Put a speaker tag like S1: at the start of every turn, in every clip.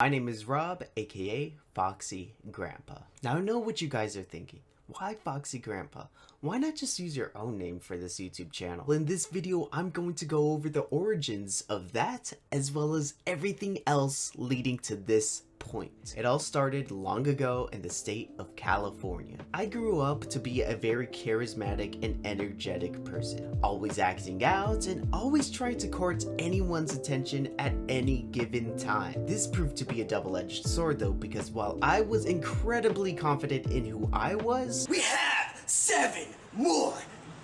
S1: My name is Rob, aka Foxy Grandpa. Now I know what you guys are thinking. Why Foxy Grandpa? Why not just use your own name for this YouTube channel? Well, in this video, I'm going to go over the origins of that, as well as everything else leading to this point. It all started long ago in the state of California. I grew up to be a very charismatic and energetic person, always acting out and always trying to court anyone's attention at any given time. This proved to be a double-edged sword though, because while I was incredibly confident in who I was,
S2: we have 7 more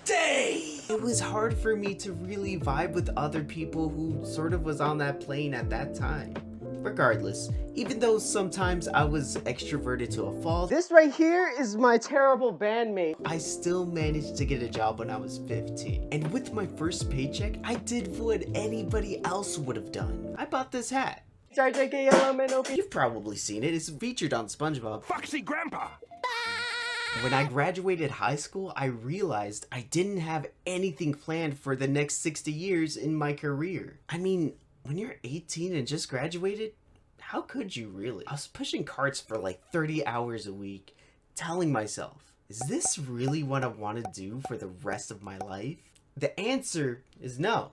S2: days!
S1: It was hard for me to really vibe with other people who sort of was on that plane at that time. Regardless, even though sometimes I was extroverted to a fault,
S3: this right here is my terrible bandmate.
S1: I still managed to get a job when I was 15. And with my first paycheck, I did what anybody else would have done. I bought this hat. You've probably seen it. It's featured on SpongeBob.
S2: Foxy Grandpa!
S1: When I graduated high school, I realized I didn't have anything planned for the next 60 years in my career. I mean, when you're 18 and just graduated, how could you really? I was pushing carts for like 30 hours a week, telling myself, is this really what I want to do for the rest of my life? The answer is no.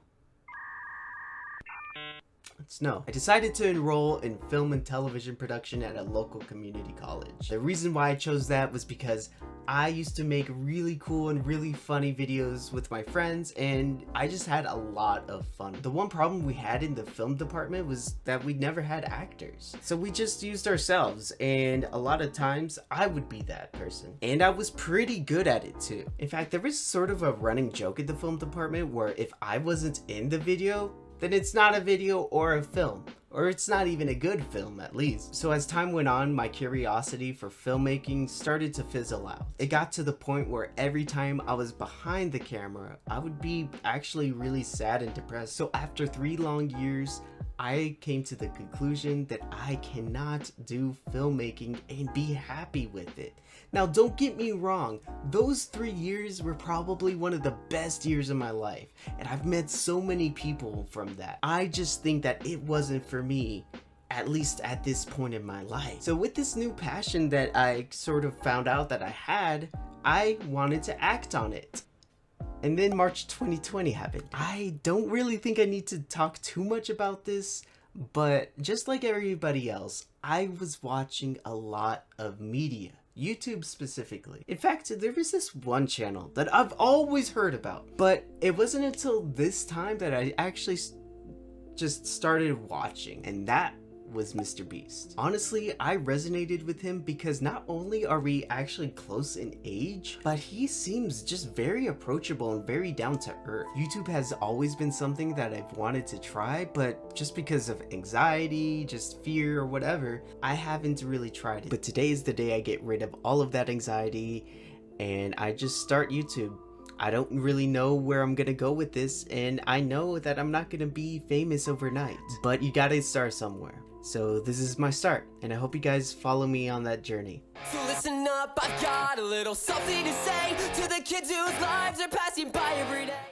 S1: It's no. I decided to enroll in film and television production at a local community college. The reason why I chose that was because I used to make really cool and really funny videos with my friends, and I just had a lot of fun. The one problem we had in the film department was that we never had actors. So we just used ourselves, and a lot of times I would be that person. And I was pretty good at it too. In fact, there was sort of a running joke at the film department where if I wasn't in the video, then it's not a video or a film, or it's not even a good film at least. So as time went on, my curiosity for filmmaking started to fizzle out. It got to the point where every time I was behind the camera, I would be actually really sad and depressed. So after 3 long years, I came to the conclusion that I cannot do filmmaking and be happy with it. Now, don't get me wrong, those 3 years were probably one of the best years of my life, and I've met so many people from that. I just think that it wasn't for me, at least at this point in my life. So with this new passion that I sort of found out that I had, I wanted to act on it. And then March 2020 happened. I don't really think I need to talk too much about this, but just like everybody else, I was watching a lot of media. YouTube specifically. In fact, there was this one channel that I've always heard about, but it wasn't until this time that I actually just started watching, and that was Mr. Beast. Honestly, I resonated with him because not only are we actually close in age, but he seems just very approachable and very down to earth. YouTube has always been something that I've wanted to try, but just because of anxiety, just fear or whatever, I haven't really tried it. But today is the day I get rid of all of that anxiety and I just start YouTube. I don't really know where I'm gonna go with this, and I know that I'm not gonna be famous overnight, but you gotta start somewhere. So this is my start, and I hope you guys follow me on that journey.
S4: So listen up, I've got a little something to say to the kids whose lives are passing by every day.